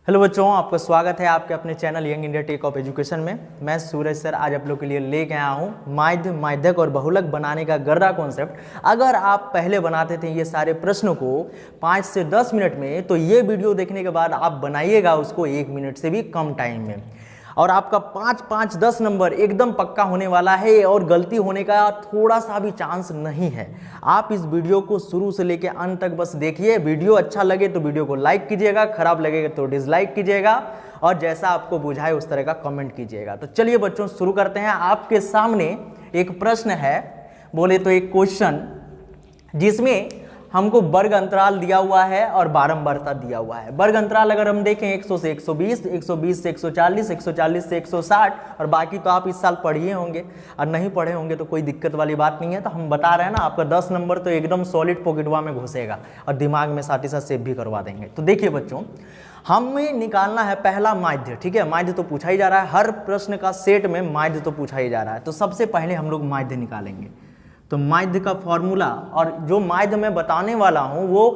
Hello बच्चों, आपका स्वागत है आपके अपने channel young India tech of education में। मैं सूरज सर आज आप लोग के लिए लेके आया हूँ माध्य, माध्यक और बहुलक बनाने का गर्दा कॉन्सेप्ट। अगर आप पहले बनाते थे ये सारे प्रश्नों को 5 से 10 मिनट में, तो ये वीडियो देखने के बाद आप बनाइएगा उसको 1 मिनट से भी कम टाइम में, और आपका 5-5-10 नंबर एकदम पक्का होने वाला है और गलती होने का थोड़ा सा भी चांस नहीं है। आप इस वीडियो को शुरू से लेकर अंत तक बस देखिए। वीडियो अच्छा लगे तो वीडियो को लाइक कीजिएगा, खराब लगेगा तो डिसलाइक कीजिएगा, और जैसा आपको बुझाए उस तरह का कमेंट कीजिएगा। तो चलिए बच्चों शुरू करते हैं। आपके सामने एक प्रश्न है, बोले तो एक क्वेश्चन, जिसमें हमको वर्ग अंतराल दिया हुआ है और बारंबारता दिया हुआ है। वर्ग अंतराल अगर हम देखें 100 से 120, 120 से 140, 140 से 160, और बाकी तो आप इस साल पढ़िए होंगे, और नहीं पढ़े होंगे तो कोई दिक्कत वाली बात नहीं है। तो हम बता रहे हैं ना, आपका 10 नंबर तो एकदम सॉलिड पॉकेटवा में घुसेगा और दिमाग में साथ ही साथ सेव भी करवा देंगे। तो देखिए बच्चों, हमें निकालना है पहला माध्य। ठीक है, माध्य तो पूछा ही जा रहा है, हर प्रश्न का सेट में माध्य तो पूछा ही जा रहा है। तो सबसे पहले हम लोग माध्य निकालेंगे। तो माध्य का फॉर्मूला, और जो माध्य मैं बताने वाला हूं वो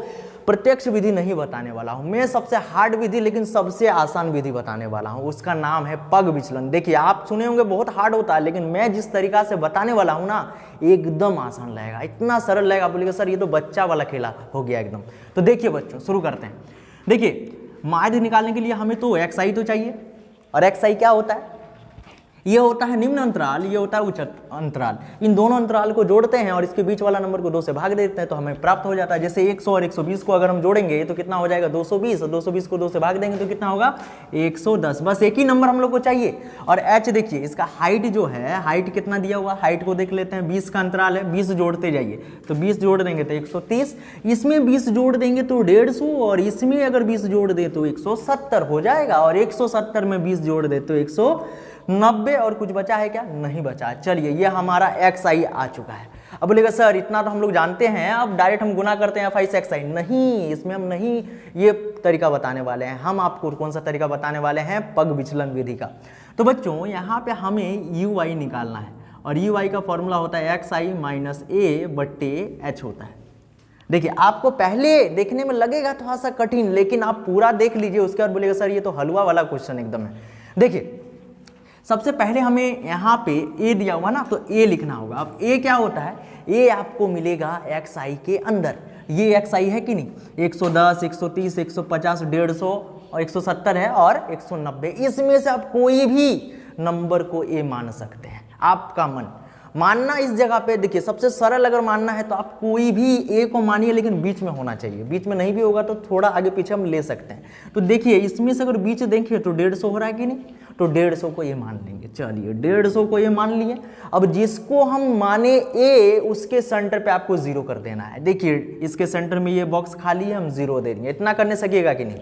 प्रत्यक्ष विधि नहीं बताने वाला हूं मैं, सबसे हार्ड विधि लेकिन सबसे आसान विधि बताने वाला हूं। उसका नाम है पग विचलन। देखिए, आप सुने होंगे बहुत हार्ड होता है, लेकिन मैं जिस तरीका से बताने वाला हूं ना, एकदम आसान लगेगा, इतना सरल लगेगा, बोलिएगा सर ये तो बच्चा वाला खेला हो गया एकदम। तो देखिए बच्चों, शुरू करते हैं। देखिए, माध्य निकालने के लिए हमें तो xi तो चाहिए, और xi क्या होता है? ये होता है निम्न अंतराल, ये होता है उच्च अंतराल। इन दोनों अंतराल को जोड़ते हैं और इसके बीच वाला नंबर को 2 से भाग देते हैं तो हमें प्राप्त हो जाता है। जैसे 100 और 120 को अगर हम जोड़ेंगे तो कितना हो जाएगा? 220, और 220 को 2 से भाग देंगे तो कितना होगा? 110। बस एक ही नंबर हम लोग को चाहिए। और h देखिए, इसका हाइट जो है, हाइट कितना दिया हुआ, हाइट को देख लेते हैं। 20 का अंतराल है, 20 जोड़ते जाइए, तो 20 जोड़ देंगे तो 130, इसमें 20 जोड़ देंगे तो 150, और इसमें अगर 20 जोड़ दे तो 170 हो जाएगा, और 170 में 20 जोड़ दे तो 190, और कुछ बचा है क्या? नहीं बचा। चलिए, ये हमारा xi आ चुका है। अब बोलेगा सर इतना तो हम लोग जानते हैं, अब डायरेक्ट हम गुना करते हैं fi से xi। नहीं, इसमें हम नहीं ये तरीका बताने वाले हैं। हम आपको कौन सा तरीका बताने वाले हैं? पग विचलन विधि का। तो बच्चों, यहाँ पे हमें ui निकालना है, और ui का फॉर्मूला होता है xi माइनस a/h होता है। देखिए, आपको पहले देखने में लगेगा थोड़ा सा कठिन, लेकिन आप पूरा देख लीजिए, उसके बाद बोलेगा सर ये तो हलवा वाला क्वेश्चन एकदम है। देखिए, सबसे पहले हमें यहाँ पे a दिया हुआ ना, तो a लिखना होगा। अब a क्या होता है? a आपको मिलेगा xi के अंदर। ये xi है कि नहीं? 110, 130, 150, 150 और 170 है, और 190। इसमें से आप कोई भी नंबर को a मान सकते हैं, आपका मन मानना। इस जगह पे देखिए, सबसे सरल अगर मानना है तो आप कोई भी a को मानिए, लेकिन बीच में होना चाहिए। बीच में नहीं भी होगा तो थोड़ा आगे पीछे हम ले सकते हैं। तो देखिए, इसमें से अगर बीच देखिए तो 150 हो रहा है कि नहीं, तो 150 को ये मान लेंगे। चलिए, 150 को ये मान लिए। अब जिसको हम माने a, उसके सेंटर पे आपको 0 कर देना है। देखिए, इसके सेंटर में ये बॉक्स खाली है, हम 0 दे देंगे। इतना करने सकिएगा कि नहीं?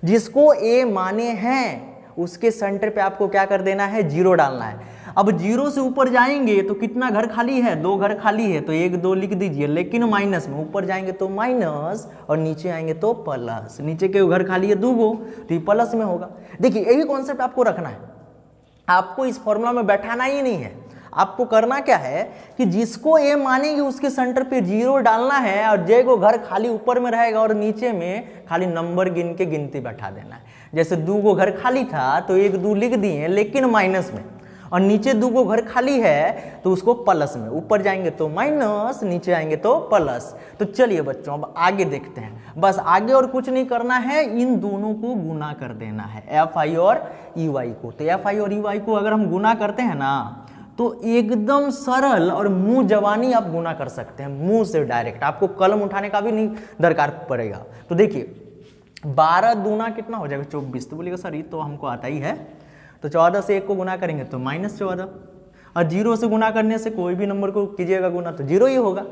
जिसको a माने हैं उसके सेंटर पे आपको क्या कर देना है? 0 डालना है। अब 0 से ऊपर जाएंगे तो कितना घर खाली है? 2 घर खाली है, तो 1 2 लिख दीजिए, लेकिन माइनस में। ऊपर जाएंगे तो माइनस, और नीचे आएंगे तो प्लस। नीचे के घर खाली है 2 गो, तो ये प्लस में होगा। देखिए, यही कॉन्सेप्ट आपको रखना है, आपको इस फॉर्मूला में बैठाना ही नहीं है। आपको करना क्या है कि जिसको a मानेंगे उसके सेंटर पे 0 डालना है, और जे को घर खाली ऊपर में रहेगा और नीचे में खाली नंबर गिन के गिनती बैठा देना है। जैसे 2 गो घर खाली था तो 1 2 लिख दिए, लेकिन माइनस में, और नीचे 2 गो घर खाली है तो उसको प्लस में। ऊपर जाएंगे तो माइनस, नीचे आएंगे तो प्लस। तो चलिए बच्चों, अब आगे देखते हैं। बस आगे और कुछ नहीं करना है, इन दोनों को गुना कर देना है, fi और ey को। तो fi और ey को अगर हम गुना करते हैं ना, तो एकदम सरल और मुंह जवानी आप गुना कर सकते हैं, मुंह से डायरेक्ट। आपको कलम उठाने का भी नहीं दरकार पड़ेगा। तो देखिए, 12 दूना कितना हो जाएगा? 24। तो बोलिएगा सर ये तो हमको आता ही है। तो 14 से 1 को गुना करेंगे तो -14, और 0 से गुना करने से कोई भी नंबर को कीजिएगा गुना तो 0 ही होगा।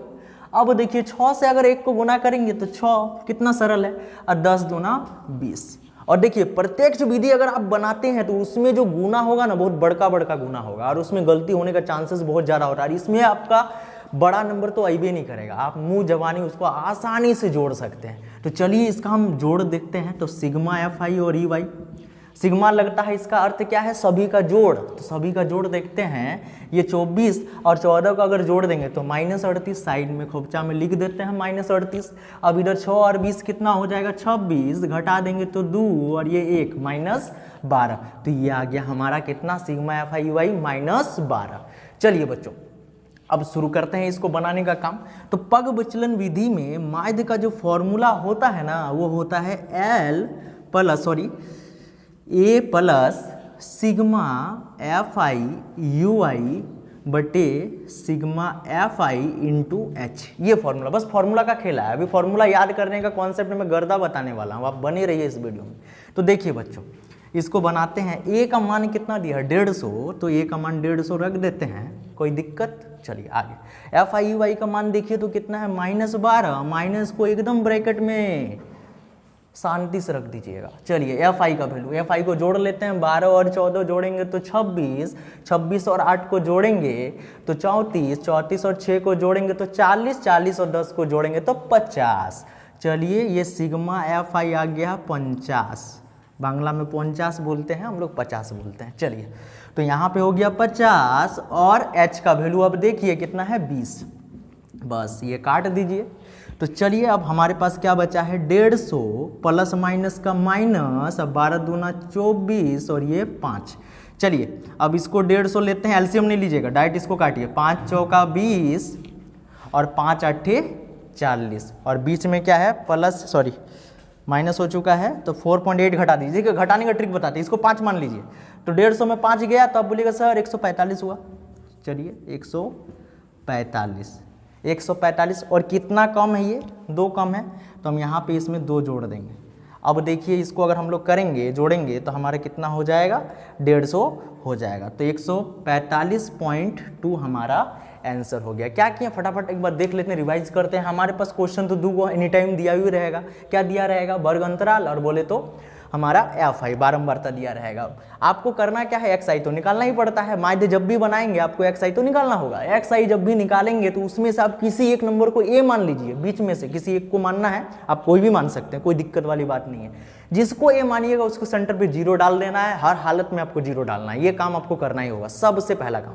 अब देखिए, 6 से अगर 1 को गुना करेंगे तो 6, कितना सरल है, और 10 दूना 20। और देखिए, प्रत्यक्ष विधि अगर आप बनाते हैं तो उसमें जो गुना होगा ना, बहुत बड़का बड़का गुना होगा, और उसमें गलती होने का चांसेस बहुत ज़्यादा होता है। इसमें आपका बड़ा नंबर तो अइबे नहीं करेगा, आप मुंह जवानी उसको आसानी से जोड़ सकते हैं। तो चलिए, इसका हम जोड़ देखते हैं। तो सिग्मा fi और ey, सिग्मा लगता है, इसका अर्थ क्या है, सभी का जोड़। तो सभी का जोड़ देखते हैं, ये 24 और 14 को अगर जोड़ देंगे तो -38, साइड में खोपचा में लिख देते हैं -38। अब इधर 6 और 20 कितना हो जाएगा, 26, घटा देंगे तो 2 और ये 1 -12। तो ये आ गया हमारा कितना, सिग्मा FIUI -12। चलिए बच्चों अब शुरू करते हैं इसको बनाने का काम। तो पग विचलन विधि में माध्य का जो फॉर्मूला होता है ना, वो होता है A प्लस सिग्मा FIUI बटे सिग्मा FI इंटू H। ये फॉर्मूला, बस फॉर्मूला का खेला है। अभी फॉर्मूला याद करने का कॉन्सेप्ट में गर्दा बताने वाला हूँ, आप बने रहिए इस वीडियो में। तो देखिए बच्चों, इसको बनाते हैं। A का मान कितना दिया है, 150, तो A का मान 150 रख देते हैं, कोई दिक्कत। चलिए आगे। FIUI का मान देखिए तो कितना है, -12, माइनस को एकदम ब्रैकेट में शांति से रख दीजिएगा। चलिए FI का वैल्यू, FI को जोड़ लेते हैं, 12 और 14 जोड़ेंगे तो 26, 26 और 8 को जोड़ेंगे तो 34, 34 और 6 को जोड़ेंगे तो 40, 40 और 10 को जोड़ेंगे तो 50। चलिए ये सिग्मा FI आ गया 50, बांग्ला में 50 बोलते हैं, हम लोग 50 बोलते हैं। चलिए तो यहाँ पे हो गया 50 और H का वैल्यू अब देखिए कितना है, 20। बस ये काट दीजिए। तो चलिए अब हमारे पास क्या बचा है, 150 प्लस माइनस का माइनस, अब 12 दूना 24 और ये 5। चलिए अब इसको 150 लेते हैं, एलसीएम नहीं लीजिएगा, डायरेक्ट इसको काटिए। 5 चौका 20 और 5 अट्ठे 40 और बीच में क्या है, प्लस सॉरी माइनस हो चुका है तो 4.8 घटा दीजिए, कि घटाने का ट्रिक बताते हैं। इसको 5 मान लीजिए, तो 150 में 5 गया तो आप बोलिएगा सर 145 हुआ। चलिए 145, 145 और कितना कम है, ये 2 कम है, तो हम यहाँ पे इसमें 2 जोड़ देंगे। अब देखिए इसको अगर हम लोग करेंगे, जोड़ेंगे तो हमारा कितना हो जाएगा, 150 हो जाएगा। तो 145.2 हमारा आंसर हो गया। क्या किया फटाफट एक बार देख लेते हैं, रिवाइज करते हैं। हमारे पास क्वेश्चन तो 2 एनी टाइम दिया हुआ रहेगा। क्या दिया रहेगा, वर्ग अंतराल और बोले तो हमारा FI बारंबारता दिया रहेगा। आपको करना क्या है, XI तो निकालना ही पड़ता है। माध्य जब भी बनाएंगे आपको XI तो निकालना होगा। XI जब भी निकालेंगे तो उसमें से आप किसी एक नंबर को A मान लीजिए, बीच में से किसी एक को मानना है। आप कोई भी मान सकते हैं, कोई दिक्कत वाली बात नहीं है। जिसको A मानिएगा उसको सेंटर पे 0 डाल देना है, हर हालत में आपको 0 डालना है। ये काम आपको करना ही होगा, सबसे पहला काम।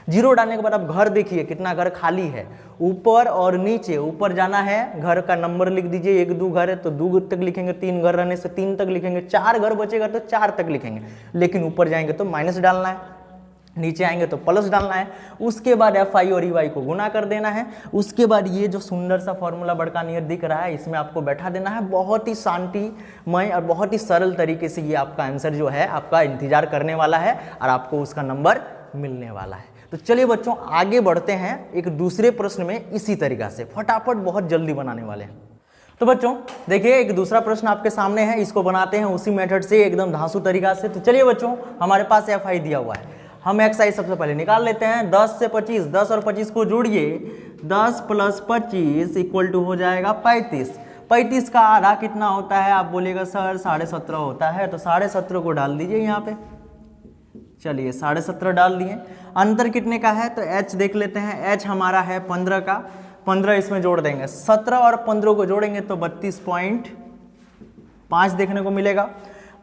0 डालने के बाद आप घर देखिए कितना घर खाली है, ऊपर और नीचे। ऊपर जाना है, घर का नंबर लिख दीजिए, 1 2 घर है तो 2 तक लिखेंगे, 3 घर रहने से 3 तक लिखेंगे, 4 घर बचेगा तो 4 तक लिखेंगे। लेकिन ऊपर जाएंगे तो माइनस डालना है, नीचे आएंगे तो प्लस डालना है। उसके बाद FI और EY को गुना कर देना है। उसके बाद ये जो सुंदर सा फॉर्मूला बड़का नियर दिख रहा है, इसमें आपको बैठा देना है। बहुत ही शांतिमय और बहुत ही सरल तरीके से ये आपका आंसर जो है आपका इंतजार करने वाला है और आपको उसका नंबर मिलने वाला है। तो चलिए बच्चों आगे बढ़ते हैं एक दूसरे प्रश्न में, इसी तरीका से फटाफट बहुत जल्दी बनाने वाले हैं। तो बच्चों देखिए एक दूसरा प्रश्न आपके सामने है, इसको बनाते हैं उसी मेथड से, एकदम धांसू तरीका से। तो चलिए बच्चों, हमारे पास FI दिया हुआ है, हम XI सबसे पहले निकाल लेते हैं। 10 से 25, 10 और 25 को जोड़िए, 10 प्लस 25 इक्वल टू हो जाएगा 35। 35 का आधा कितना होता है, आप बोलिएगा सर 17.5 होता है, तो 17.5 को डाल दीजिए यहाँ पे। चलिए 17.5 डाल दिए। अंतर कितने का है, तो H देख लेते हैं। H हमारा है 15 का, 15 इसमें जोड़ देंगे, 17 और 15 को जोड़ेंगे तो 32.5 देखने को मिलेगा।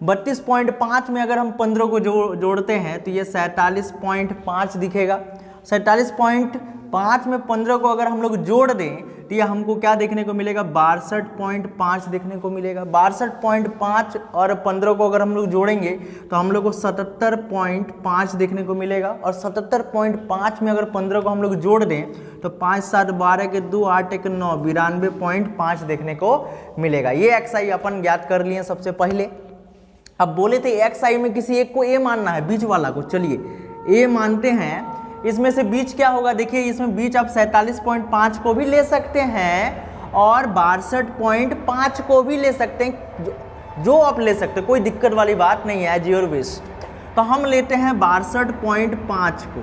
32.5 में अगर हम 15 को जोड़ते हैं तो ये 47.5 दिखेगा। 47.5 में 15 को अगर हम लोग जोड़ दें तो ये हमको क्या देखने को मिलेगा, 62.5 देखने को मिलेगा। 62.5 और 15 को अगर हम लोग जोड़ेंगे तो हम लोग को 77.5 देखने को मिलेगा। और 77.5 में अगर 15 को हम लोग जोड़ दें तो 5 7 12 के 2 8 1 9 92.5 देखने को मिलेगा। ये XI अपन ज्ञात कर लिए सबसे पहले। अब बोले थे XI में किसी एक को A मानना है, बीच वाला को। चलिए A मानते हैं। इसमें से बीच क्या होगा, देखिए इसमें बीच आप 47.5 को भी ले सकते हैं और 62.5 को भी ले सकते हैं, जो आप ले सकते हैं, कोई दिक्कत वाली बात नहीं है, एज योर विश। तो हम लेते हैं 62.5 को।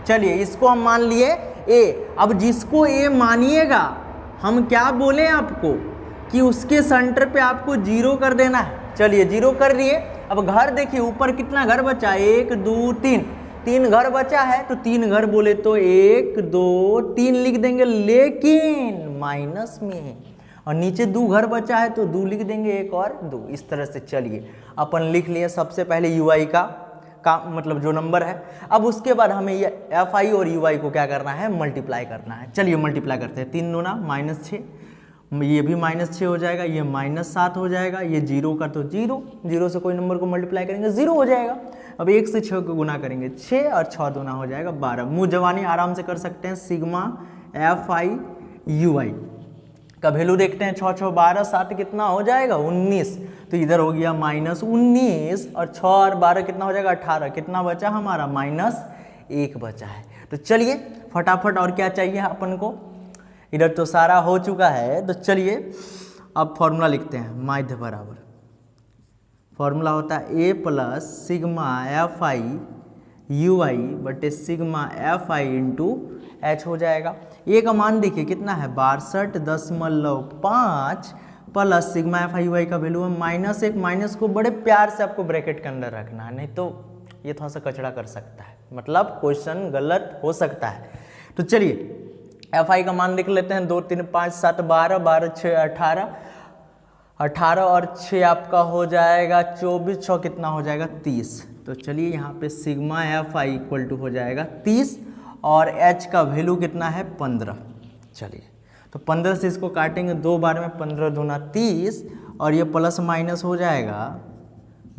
चलिए इसको हम मान लिए A। अब जिसको A मानिएगा, हम क्या बोले आपको कि उसके सेंटर पे आपको 0 कर देना है। चलिए 0 कर दिए। अब घर देखिए, ऊपर कितना घर बचा, 1 2 3, 3 घर बचा है, तो 3 घर बोले तो 1 2 3 लिख देंगे, लेकिन माइनस में और नीचे 2 घर बचा है तो 2 लिख देंगे, 1 और 2। इस तरह से चलिए अपन लिख लिए सबसे पहले ui का मतलब जो नंबर है। अब उसके बाद हमें ये fi और ui को क्या करना है, मल्टीप्लाई करना है। चलिए मल्टीप्लाई करते हैं। 3 दूना -6, ये भी -6 हो जाएगा, ये -7 हो जाएगा, ये 0 का तो 0, 0 से कोई नंबर को मल्टीप्लाई करेंगे 0 हो जाएगा। अब 1 से 6 को गुना करेंगे 6 और 6 दूना हो जाएगा 12। मुँह जवानी आराम से कर सकते हैं। सिग्मा fi ui का वैल्यू देखते हैं। 6 6 12, 7 कितना हो जाएगा 19, तो इधर हो गया -19 और 6 और 12 कितना हो जाएगा 18। कितना बचा हमारा -1 बचा है। तो चलिए फटाफट और क्या चाहिए अपन को, इधर तो सारा हो चुका है। तो चलिए अब फॉर्मूला लिखते हैं। माध्य बराबर फॉर्मूला होता है a plus sigma fi ui बटे सिग्मा fi इंटू h हो जाएगा। ए का मान देखिए कितना है 62.5 प्लस सिग्मा fi ui का वैल्यू है -1। माइनस को बड़े प्यार से आपको ब्रैकेट के अंदर रखना है, नहीं तो ये थोड़ा सा कचड़ा कर सकता है, मतलब क्वेश्चन गलत हो सकता है। तो चलिए fi का मान देख लेते हैं। 2 3 5 7 12, 12 6 18, 18 और 6 आपका हो जाएगा 24, 6 कितना हो जाएगा 30। तो चलिए यहाँ पे सिग्मा fi इक्वल टू हो जाएगा 30 और h का वैल्यू कितना है 15। चलिए तो 15 से इसको काटेंगे 2 बार में, 15 दूना 30 और ये प्लस माइनस हो जाएगा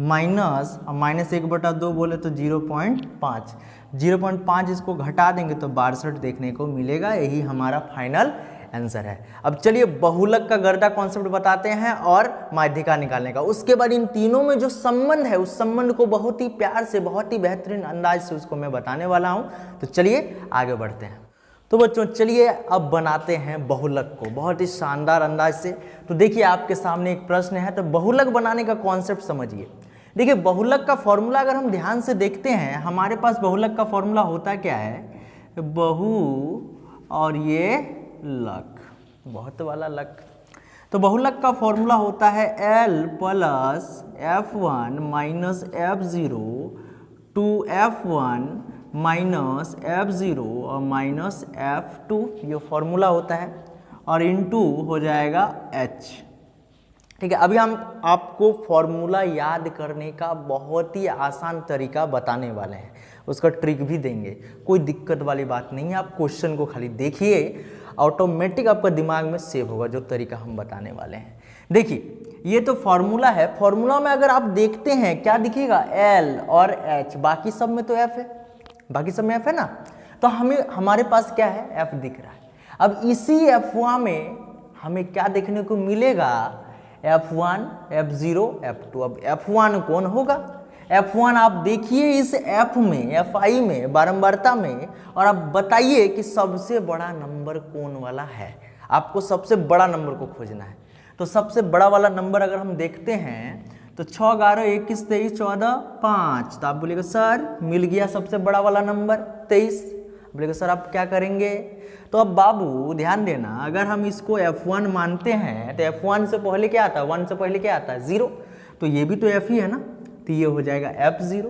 माइनस, और -1/2 बोले तो 0.5, 0.5 इसको घटा देंगे तो 62 देखने को मिलेगा। यही हमारा फाइनल आंसर है। अब चलिए बहुलक का गर्दा कॉन्सेप्ट बताते हैं और माध्यिका निकालने का। उसके बाद इन तीनों में जो संबंध है उस संबंध को बहुत ही प्यार से, बहुत ही बेहतरीन अंदाज से उसको मैं बताने वाला हूं। तो चलिए आगे बढ़ते हैं। तो बच्चों चलिए अब बनाते हैं बहुलक को बहुत ही शानदार अंदाज से। तो देखिए आपके सामने एक प्रश्न है, तो बहुलक बनाने का कॉन्सेप्ट समझिए। देखिए बहुलक का फॉर्मूला अगर हम ध्यान से देखते हैं, हमारे पास बहुलक का फॉर्मूला होता क्या है, बहु और ये लक, बहुत वाला लक। तो बहुलक का फॉर्मूला होता है L plus F1 minus F0 two F1 minus F0 और माइनस F2, ये फॉर्मूला होता है, और इनटू हो जाएगा H। ठीक है, अभी हम आपको फॉर्मूला याद करने का बहुत ही आसान तरीका बताने वाले हैं, उसका ट्रिक भी देंगे। कोई दिक्कत वाली बात नहीं है, आप क्वेश्चन को खाली देखिए, ऑटोमेटिक आपका दिमाग में सेव होगा जो तरीका हम बताने वाले हैं। देखिए ये तो फॉर्मूला है, फॉर्मूला में अगर आप देखते हैं क्या दिखेगा L और H, बाकी सब में तो F है, बाकी सब में F है ना, तो हमारे पास क्या है F दिख रहा है। अब इसी F1 में हमें क्या देखने को मिलेगा, F1 F0 F2। अब F1 कौन होगा, F1 आप देखिए इस F में, Fi में, बारंबारता में, और आप बताइए कि सबसे बड़ा नंबर कौन वाला है। आपको सबसे बड़ा नंबर को खोजना है। तो सबसे बड़ा वाला नंबर अगर हम देखते हैं तो 6 11 21 23 14 5, तो आप बोलेगा सर मिल गया सबसे बड़ा वाला नंबर 23। बोलेगा सर आप क्या करेंगे, तो अब बाबू ध्यान देना, अगर हम इसको F1 मानते हैं तो F1 से पहले क्या आता है, 1 से पहले क्या आता है 0, तो ये भी तो F ही है ना, तो ये हो जाएगा F0,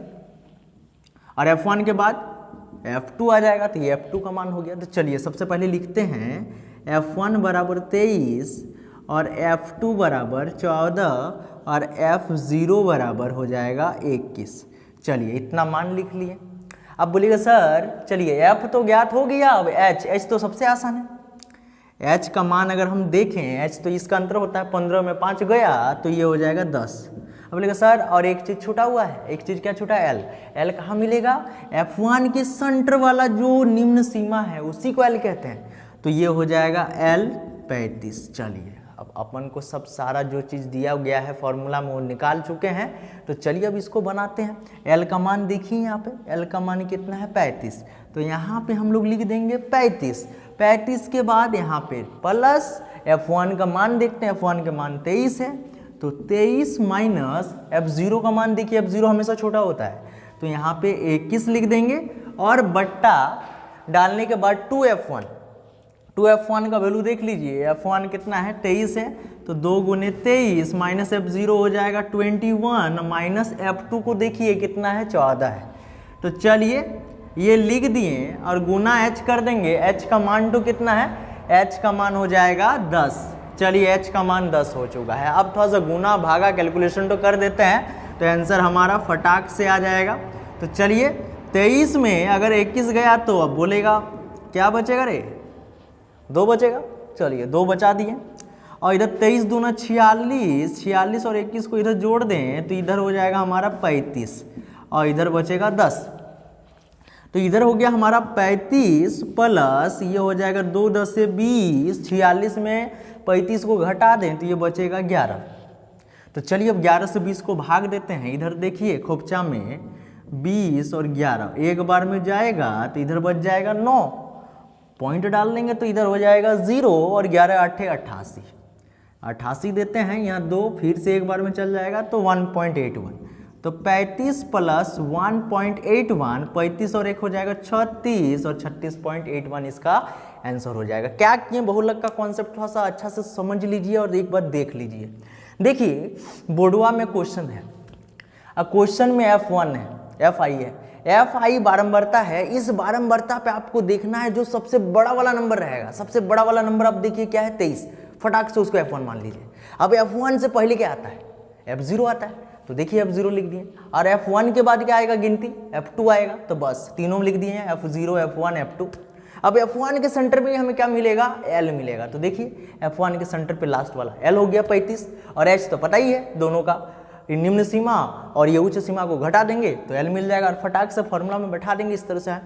और F1 के बाद F2 आ जाएगा, तो ये F2 का मान हो गया। तो चलिए सबसे पहले लिखते हैं F1 बराबर 23 और F2 बराबर 14 और F0 बराबर हो जाएगा 21। चलिए इतना मान लिख लिए। अब बोलिएगा सर चलिए F तो ज्ञात हो गया, अब H तो सबसे आसान है। H का मान अगर हम देखें, H तो इसका अंतर होता है 15 में 5 गया तो ये हो जाएगा 10। अब बोलेगा सर और एक चीज़ छूटा हुआ है, एक चीज़ क्या छूटा है, L कहाँ मिलेगा, F1 के सेंटर वाला जो निम्न सीमा है उसी को L कहते हैं, तो ये हो जाएगा L 35। चलिए अब अपन को सब सारा जो चीज़ दिया गया है फॉर्मूला में वो निकाल चुके हैं, तो चलिए अब इसको बनाते हैं। L का मान देखिए यहाँ पे, L का मान कितना है 35, तो यहाँ पे हम लोग लिख देंगे 35। 35 के बाद यहाँ पे प्लस F1 का मान देखते हैं, F1 का मान 23 है, तो 23 माइनस F0 का मान देखिए, F0 हमेशा छोटा होता है, तो यहाँ पे 21 लिख देंगे, और बट्टा डालने के बाद 2F1 का वैल्यू देख लीजिए, F1 कितना है 23 है, तो 2 गुने 23 माइनस F0 हो जाएगा 21, माइनस F2 को देखिए कितना है 14 है। तो चलिए ये लिख दिए और गुना H कर देंगे, H का मान तो कितना है, H का मान हो जाएगा 10। चलिए h का मान 10 हो चुका है। अब थोड़ा सा गुना भागा कैलकुलेशन तो कर देते हैं, तो आंसर हमारा फटाक से आ जाएगा। तो चलिए 23 में अगर 21 गया तो अब बोलेगा क्या बचेगा रे, 2 बचेगा। चलिए 2 बचा दिए, और इधर 23 दूना 46, 46 और 21 को इधर जोड़ दें तो इधर हो जाएगा हमारा 35, और इधर बचेगा 10। तो इधर हो गया हमारा 35 प्लस ये हो जाएगा 2 10 से 20, 46 में 35 को घटा दें तो ये बचेगा 11। तो चलिए अब 11 से 20 को भाग देते हैं। इधर देखिए खोपचा में 20 और 11 एक बार में जाएगा तो इधर बच जाएगा 9, पॉइंट डाल देंगे तो इधर हो जाएगा 0 और 11 8 88, 88 देते हैं यहाँ 2, फिर से एक बार में चल जाएगा तो 1.81। तो 35 प्लस 1.81, 35 और 1 हो जाएगा 36 और 36.81 इसका आंसर हो जाएगा। क्या किए बहुलक का कॉन्सेप्ट थोड़ा सा अच्छा से समझ लीजिए और एक बार देख लीजिए। देखिए बोर्डवा में क्वेश्चन है, क्वेश्चन में F1 है, FI है, FI बारंबारता है। इस बारंबारता पे आपको देखना है जो सबसे बड़ा वाला नंबर रहेगा। सबसे बड़ा वाला नंबर आप देखिए क्या है 23, फटाक से उसको F1 मान लीजिए। अब F1 से पहले क्या आता है, F0 आता है, तो देखिए F0 लिख दिए, और F1 के बाद क्या आएगा गिनती, F2 आएगा, तो बस तीनों लिख दिए हैं F0 F1 F2। अब F1 के सेंटर पे हमें क्या मिलेगा, L मिलेगा। तो देखिए F1 के सेंटर पे लास्ट वाला L हो गया 35, और H तो पता ही है दोनों का, निम्न सीमा और ये उच्च सीमा को घटा देंगे तो L मिल जाएगा, और फटाक से फॉर्मूला में बैठा देंगे, इस तरह से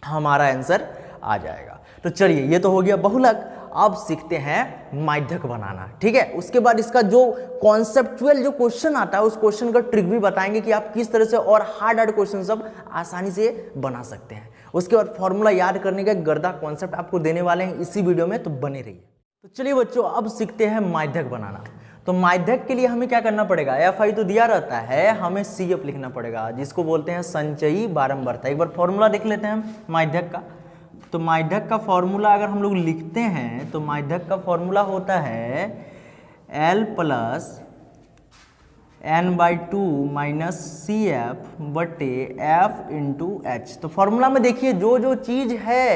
हमारा आंसर आ जाएगा। तो चलिए ये तो हो गया बहुलक। अब सीखते हैं माध्यक बनाना, ठीक है। उसके बाद इसका जो कॉन्सेप्चुअल जो क्वेश्चन आता है उस क्वेश्चन का ट्रिक भी बताएंगे कि आप किस तरह से और हार्ड क्वेश्चन सब आसानी से बना सकते हैं। उसके बाद फॉर्मूला याद करने का गर्दा कॉन्सेप्ट आपको देने वाले हैं इसी वीडियो में, तो बने रहिए। तो चलिए बच्चों अब सीखते हैं माध्यक बनाना। तो माध्यक के लिए हमें क्या करना पड़ेगा, FI तो दिया रहता है, हमें CF लिखना पड़ेगा जिसको बोलते हैं संचयी बारंबारता। एक बार फॉर्मूला देख लेते हैं माध्यक का। तो माध्यक का फॉर्मूला अगर हम लोग लिखते हैं तो माध्यक का फॉर्मूला होता है L plus n/2 minus CF बटे F इंटू H। तो फॉर्मूला में देखिए जो जो चीज़ है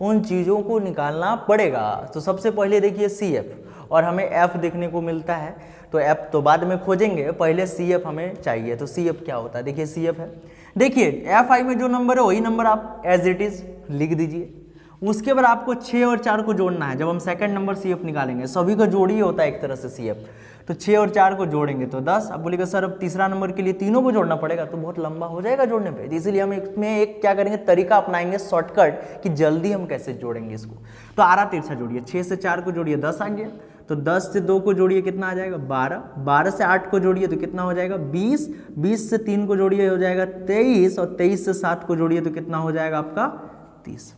उन चीज़ों को निकालना पड़ेगा। तो सबसे पहले देखिए CF, और हमें F देखने को मिलता है, तो F तो बाद में खोजेंगे, पहले CF हमें चाहिए। तो CF क्या होता है, देखिए CF है, देखिए FI में जो नंबर है वही नंबर आप एज इट इज लिख दीजिए। उसके बाद आपको 6 और 4 को जोड़ना है। जब हम सेकंड नंबर CF निकालेंगे, सभी का जोड़ी होता है एक तरह से CF, तो 6 और 4 को जोड़ेंगे तो 10। अब बोलेगा सर अब तीसरा नंबर के लिए तीनों को जोड़ना पड़ेगा, तो बहुत लंबा हो जाएगा जोड़ने पे, तो इसीलिए हम इसमें एक क्या करेंगे तरीका अपनाएंगे शॉर्टकट कि जल्दी हम कैसे जोड़ेंगे इसको। तो आरा तिरछा जोड़िए, 6 से 4 को जोड़िए 10 आ गया, तो 10 से 2 को जोड़िए कितना आ जाएगा 12, 12 से 8 को जोड़िए तो कितना हो जाएगा 20, 20 से 3 को जोड़िए हो जाएगा 23, और 23 से 7 को जोड़िए तो कितना हो जाएगा आपका 30।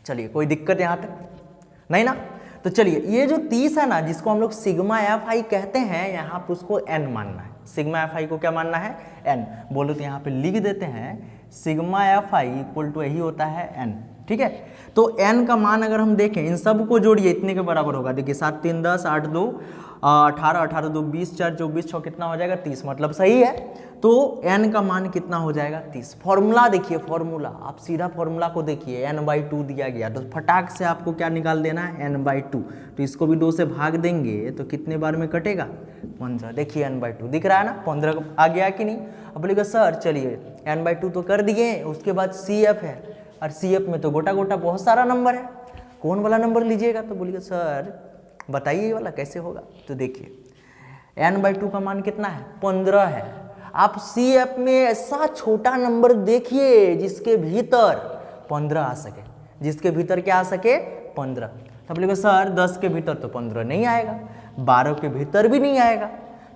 चलिए कोई दिक्कत यहाँ तक नहीं ना। तो चलिए ये जो 30 है ना, जिसको हम लोग सिग्मा FI कहते हैं, यहाँ पर उसको n मानना है। सिग्मा FI को क्या मानना है, n। बोलो तो यहाँ पे लिख देते हैं सिग्मा FI इक्वल टू यही होता है n, ठीक है। तो n का मान अगर हम देखें, इन सब को जोड़िए इतने के बराबर होगा। देखिए 7 3 10, 8 2 18, 18 2 20, 4 24 6 कितना हो जाएगा 30, मतलब सही है। तो n का मान कितना हो जाएगा 30। फॉर्मूला देखिए, फॉर्मूला आप सीधा फॉर्मूला को देखिए, n/2 दिया गया, तो फटाक से आपको क्या निकाल देना है n/2। तो इसको भी 2 से भाग देंगे तो कितने बार में कटेगा 15। देखिए n/2 दिख रहा है ना, 15 आ गया कि नहीं। अब बोलेगा सर चलिए n/2 तो कर दिए, उसके बाद CF है, और CF में तो गोटा गोटा बहुत सारा नंबर है, कौन वाला नंबर लीजिएगा। तो बोलिएगा सर बताइए ये वाला कैसे होगा। तो देखिए n/2 का मान कितना है 15 है। आप CF में ऐसा छोटा नंबर देखिए जिसके भीतर 15 आ सके, जिसके भीतर क्या आ सके 15। तो बोलेगा सर 10 के भीतर तो 15 नहीं आएगा, 12 के भीतर भी नहीं आएगा।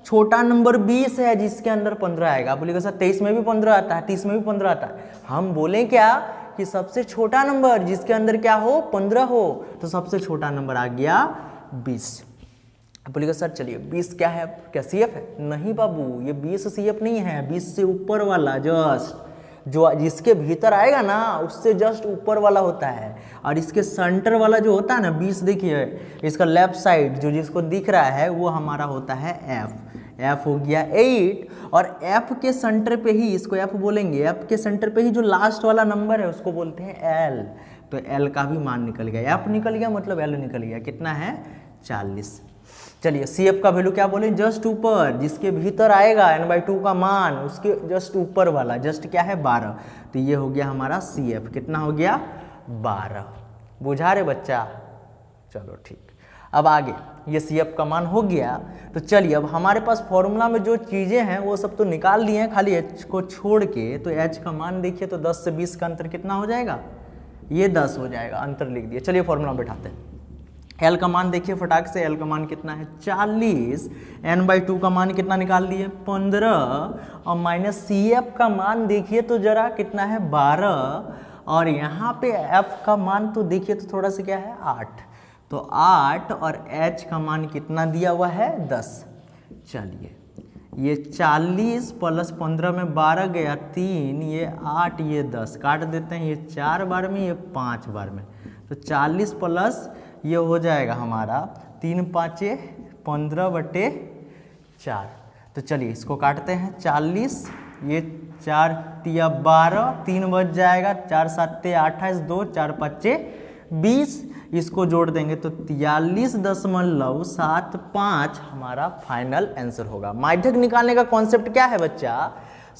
छोटा नंबर 20 है जिसके अंदर 15 आएगा। बोलेगा सर 23 में भी 15 आता है, 30 में भी 15 आता है। हम बोले क्या कि सबसे छोटा नंबर जिसके अंदर क्या हो 15 हो, तो सबसे छोटा नंबर आ गया 20। बोलेगा सर चलिए 20 क्या है, क्या CF है? नहीं बाबू, ये 20 CF नहीं है, 20 से ऊपर वाला जस्ट जो जिसके भीतर आएगा ना उससे जस्ट ऊपर वाला होता है। और इसके सेंटर वाला जो होता है ना 20, देखिए इसका लेफ्ट साइड जो जिसको दिख रहा है वो हमारा होता है F हो गया 8। और F के सेंटर पे ही, इसको F बोलेंगे, F के सेंटर पे ही जो लास्ट वाला नंबर है उसको बोलते हैं L। तो L का भी मान निकल गया, F निकल गया मतलब L निकल गया, कितना है 40। चलिए सी एफ का वैल्यू क्या बोले, जस्ट ऊपर जिसके भीतर आएगा n/2 का मान उसके जस्ट ऊपर वाला, जस्ट क्या है 12, तो ये हो गया हमारा सी एफ। कितना हो गया 12। बुझा रहे बच्चा, चलो ठीक। अब आगे ये सी एफ का मान हो गया, तो चलिए अब हमारे पास फॉर्मूला में जो चीज़ें हैं वो सब तो निकाल लिए हैं, खाली एच को छोड़ के। तो एच का मान देखिए तो 10 से 20 का अंतर कितना हो जाएगा, ये 10 हो जाएगा, अंतर लिख दिया। चलिए फॉर्मूला बैठाते हैं। एल का मान देखिए फटाक से, एल का मान कितना है 40, n/2 का मान कितना निकाल दिए 15, और माइनस सी एफ का मान देखिए तो जरा कितना है 12, और यहाँ पे एफ का मान तो देखिए तो थोड़ा सा क्या है 8, तो 8, और एच का मान कितना दिया हुआ है 10। चलिए ये 40 प्लस 15 में 12 गया 3, ये 8, ये 10 काट देते हैं, ये 4 बार में, ये 5 बार में, तो 40 प्लस ये हो जाएगा हमारा 3 5 15/4। तो चलिए इसको काटते हैं, 40, ये 4 तिया 12, 3 बच जाएगा, 4 7 28, 2 4 5 20, इसको जोड़ देंगे तो 43.75 हमारा फाइनल आंसर होगा। माध्यक निकालने का कॉन्सेप्ट क्या है बच्चा,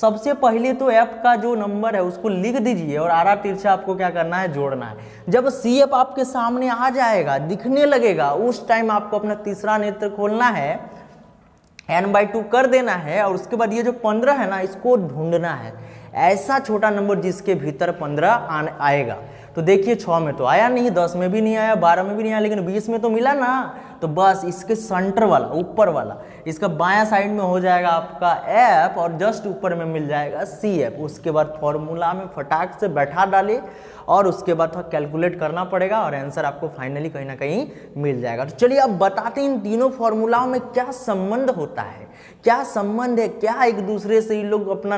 सबसे पहले तो एफ का जो नंबर है उसको लिख दीजिए और आरा तिरछा आपको क्या करना है, जोड़ना है। जब सी एफ आपके सामने आ जाएगा, दिखने लगेगा, उस टाइम आपको अपना तीसरा नेत्र खोलना है, n/2 कर देना है, और उसके बाद ये जो 15 है ना, इसको ढूंढना है, ऐसा छोटा नंबर जिसके भीतर 15 आएगा। तो देखिए 6 में तो आया नहीं, 10 में भी नहीं आया, 12 में भी नहीं आया, लेकिन 20 में तो मिला ना। तो बस इसके सेंटर वाला, ऊपर वाला, इसका बायां साइड में हो जाएगा आपका एफ, और जस्ट ऊपर में मिल जाएगा सी एफ। उसके बाद फॉर्मूला में फटाक से बैठा डाले, और उसके बाद थोड़ा कैलकुलेट करना पड़ेगा, और आंसर आपको फाइनली कहीं ना कहीं मिल जाएगा। तो चलिए अब बताते हैं इन तीनों फॉर्मूलाओं में क्या संबंध होता है, क्या संबंध है, क्या एक दूसरे से इन लोग अपना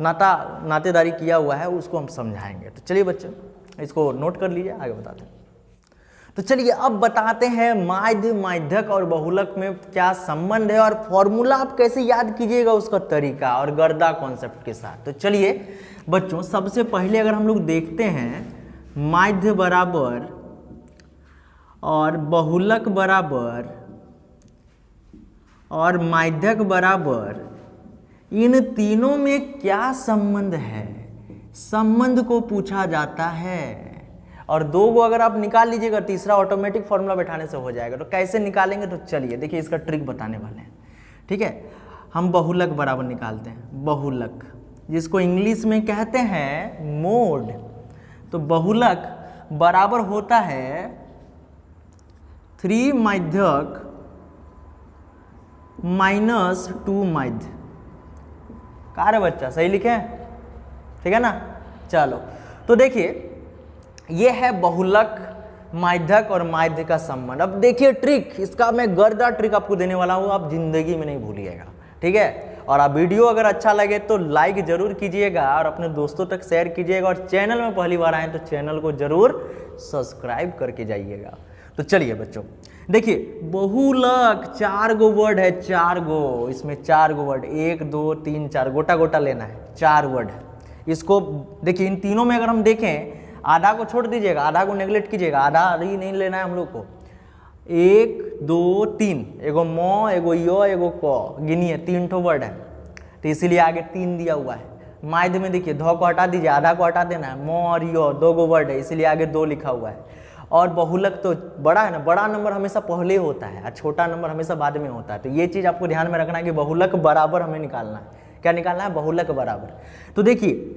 नातेदारी किया हुआ है, उसको हम समझाएंगे। तो चलिए बच्चों इसको नोट कर लीजिए, आगे बताते हैं। तो चलिए अब बताते हैं माध्य, माध्यक और बहुलक में क्या संबंध है, और फॉर्मूला आप कैसे याद कीजिएगा उसका तरीका, और गर्दा कॉन्सेप्ट के साथ। तो चलिए बच्चों सबसे पहले अगर हम लोग देखते हैं माध्य बराबर और बहुलक बराबर और माध्यक बराबर, इन तीनों में क्या संबंध है, संबंध को पूछा जाता है। और 2 को अगर आप निकाल लीजिएगा, तीसरा ऑटोमेटिक फॉर्मूला बैठाने से हो जाएगा। तो कैसे निकालेंगे, तो चलिए देखिए इसका ट्रिक बताने वाले हैं। ठीक है, हम बहुलक बराबर निकालते हैं, बहुलक जिसको इंग्लिश में कहते हैं मोड। तो बहुलक बराबर होता है 3 माध्यक माइनस 2 माध्य। कहा रे बच्चा, सही लिखे, ठीक है ना। चलो तो देखिए ये है बहुलक, माध्यक और माध्य का संबंध। अब देखिए ट्रिक, इसका मैं गर्दा ट्रिक आपको देने वाला हूँ, आप जिंदगी में नहीं भूलिएगा, ठीक है। और आप वीडियो अगर अच्छा लगे तो लाइक जरूर कीजिएगा, और अपने दोस्तों तक शेयर कीजिएगा, और चैनल में पहली बार आए तो चैनल को जरूर सब्सक्राइब करके जाइएगा। तो चलिए बच्चों देखिए, बहुलक 4 गो वर्ड है, 4 गो, इसमें 4 गो वर्ड, 1 2 3 4 गोटा गोटा लेना है, 4 वर्ड है। इसको देखिए इन तीनों में अगर हम देखें, आधा को छोड़ दीजिएगा, आधा को नेगलेक्ट कीजिएगा, आधा ही नहीं लेना है हम लोग को। 1 2 3, एगो मो, एगो यो, एगो क, गिनिए 3 ठो वर्ड है, तो इसीलिए आगे 3 दिया हुआ है। माध्य में देखिए ध को हटा दीजिए, आधा को हटा देना है, मो और यो 2 गो वर्ड है, इसीलिए आगे 2 लिखा हुआ है। और बहुलक तो बड़ा है ना, बड़ा नंबर हमेशा पहले होता है और छोटा नंबर हमेशा बाद में होता है। तो ये चीज़ आपको ध्यान में रखना है कि बहुलक बराबर हमें निकालना है। क्या निकालना है, बहुलक बराबर। तो देखिए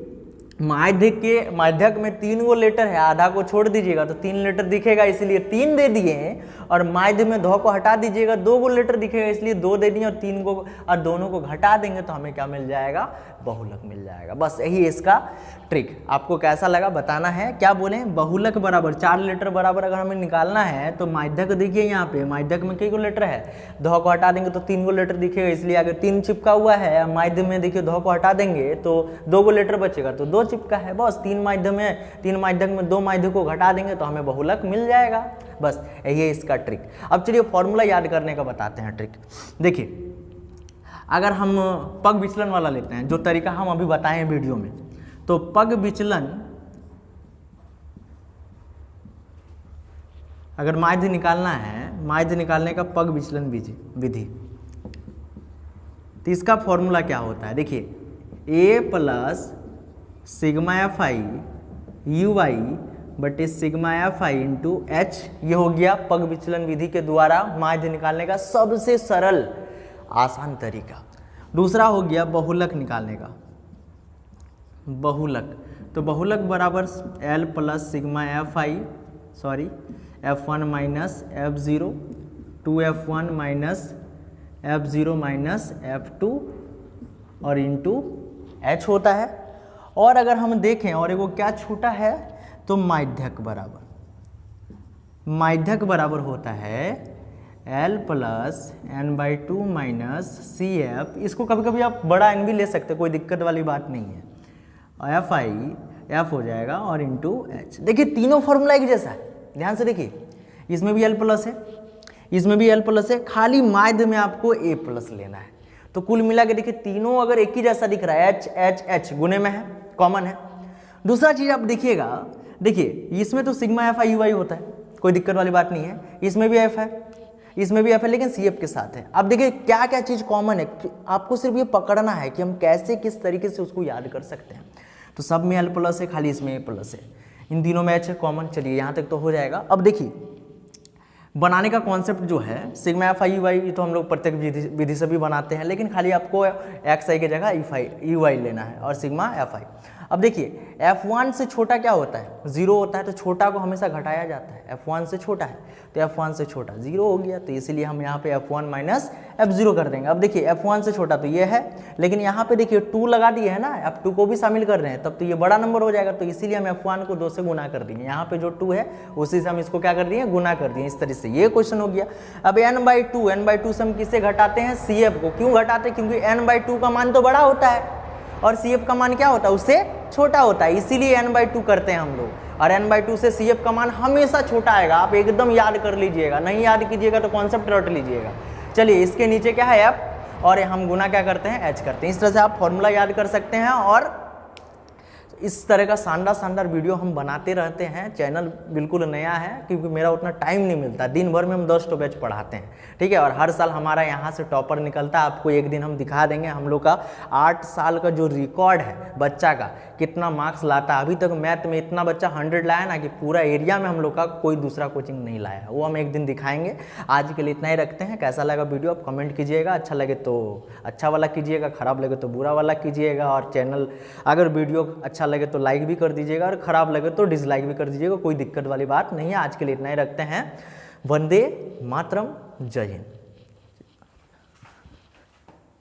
माध्यक में 3 गो लेटर है, आधा को छोड़ दीजिएगा तो 3 लेटर दिखेगा, इसलिए 3 दे दिए। और माध्य में ध को हटा दीजिएगा, 2 गो लेटर दिखेगा, इसलिए 2 दे दिए, और 3 को और दोनों को घटा देंगे तो हमें क्या मिल जाएगा, बहुलक मिल जाएगा। बस यही इसका ट्रिक। आपको कैसा लगा बताना है। क्या बोले, बहुलक बराबर 4 लेटर बराबर अगर हमें निकालना है तो माध्यक देखिए यहाँ पे, माध्यक में कई गो लेटर है, ध को हटा देंगे तो 3 गो लेटर दिखेगा, इसलिए आगे 3 चिपका हुआ है। माध्य में देखिए ध को हटा देंगे तो 2 गो लेटर बचेगा, तो 2 चिपका है। बस 3 माध्यक में 2 माध्य को घटा देंगे तो हमें बहुलक मिल जाएगा। बस यही है इसका ट्रिक। अब चलिए फॉर्मूला याद करने का बताते हैं ट्रिक। देखिए अगर हम पग विचलन वाला लेते हैं, जो तरीका हम अभी बताए हैं वीडियो में, तो पग विचलन अगर माध्य निकालना है, माध्य निकालने का पग विचलन विधि। तो इसका फॉर्मूला क्या होता है, देखिए A plus sigma F I U I बटे sigma F I into H, ये हो गया पग विचलन विधि के द्वारा माध्य निकालने का सबसे सरल आसान तरीका। दूसरा हो गया बहुलक निकालने का, बहुलक। तो बहुलक बराबर L plus sigma F I F one minus F zero, 2f1 minus f0 minus f2 और इंटू एच होता है। और अगर हम देखें और एगो क्या छूटा है, तो माध्यक बराबर होता है L plus n/2 minus C F. इसको कभी कभी आप बड़ा n भी ले सकते, कोई दिक्कत वाली बात नहीं है। एफ आई एफ हो जाएगा और इंटू एच। देखिए तीनों फॉर्मूला एक जैसा है, ध्यान से देखिए, इसमें भी L प्लस है, इसमें भी L प्लस है, खाली माध्य में आपको A प्लस लेना है। तो कुल मिला के देखिए तीनों अगर एक ही जैसा दिख रहा है, H H H गुने में है, कॉमन है। दूसरा चीज आप देखिएगा, देखिए इसमें तो सिग्मा एफ आई यू आई होता है, कोई दिक्कत वाली बात नहीं है। इसमें भी एफ है, इसमें भी एफ है, लेकिन सी एफ के साथ है। अब देखिए क्या क्या चीज कॉमन है, आपको सिर्फ ये पकड़ना है कि हम कैसे किस तरीके से उसको याद कर सकते हैं। तो सब में L प्लस है, खाली इसमें A प्लस है, इन तीनों में H है कॉमन। चलिए यहाँ तक तो हो जाएगा। अब देखिए बनाने का कॉन्सेप्ट जो है सिग्मा एफ आई यू आई, तो हम लोग प्रत्येक विधि से भी बनाते हैं, लेकिन खाली आपको एक्स आई की जगह यू आई लेना है और सिग्मा एफ आई। अब देखिए F1 से छोटा क्या होता है, 0 होता है, तो छोटा को हमेशा घटाया जाता है। F1 से छोटा है तो F1 से छोटा 0 हो गया, तो इसीलिए हम यहाँ पे F1 माइनस F0 कर देंगे। अब देखिए F1 से छोटा तो ये है, लेकिन यहाँ पे देखिए 2 लगा दिए है ना, F2 को भी शामिल कर रहे हैं, तब तो ये बड़ा नंबर हो जाएगा। तो इसीलिए हम F1 को 2 से गुना कर देंगे, यहाँ पे जो 2 है उसी से हम इसको क्या कर दिए, गुना कर दिए। इस तरह से ये क्वेश्चन हो गया। अब n/2 से हम किसे घटाते हैं, CF को। क्यों घटाते हैं, क्योंकि n/2 का मान तो बड़ा होता है और CF का मान क्या होता है, उससे छोटा होता है, इसीलिए n/2 करते हैं हम लोग। और n/2 से CF का मान हमेशा छोटा आएगा, आप एकदम याद कर लीजिएगा, नहीं याद कीजिएगा तो कॉन्सेप्ट रट लीजिएगा। चलिए इसके नीचे क्या है f, और हम गुना क्या करते हैं, h करते हैं। इस तरह से आप फॉर्मूला याद कर सकते हैं। और इस तरह का शानदार वीडियो हम बनाते रहते हैं। चैनल बिल्कुल नया है क्योंकि मेरा उतना टाइम नहीं मिलता, दिन भर में हम 10 बैच पढ़ाते हैं, ठीक है। और हर साल हमारा यहाँ से टॉपर निकलता है, आपको एक दिन हम दिखा देंगे हम लोग का 8 साल का जो रिकॉर्ड है बच्चा का, कितना मार्क्स लाता है। अभी तक मैथ में इतना बच्चा 100 लाया ना कि पूरा एरिया में हम लोग का कोई दूसरा कोचिंग नहीं लाया, वो हम एक दिन दिखाएंगे। आज के लिए इतना ही रखते हैं। कैसा लगा वीडियो आप कमेंट कीजिएगा, अच्छा लगे तो अच्छा वाला कीजिएगा, खराब लगे तो बुरा वाला कीजिएगा। और चैनल अगर वीडियो अच्छा लगे तो लाइक भी कर दीजिएगा, और खराब लगे तो डिसलाइक भी कर दीजिएगा, कोई दिक्कत वाली बात नहीं है। आज के लिए इतना ही रखते हैं। वंदे मातरम, जय हिंद।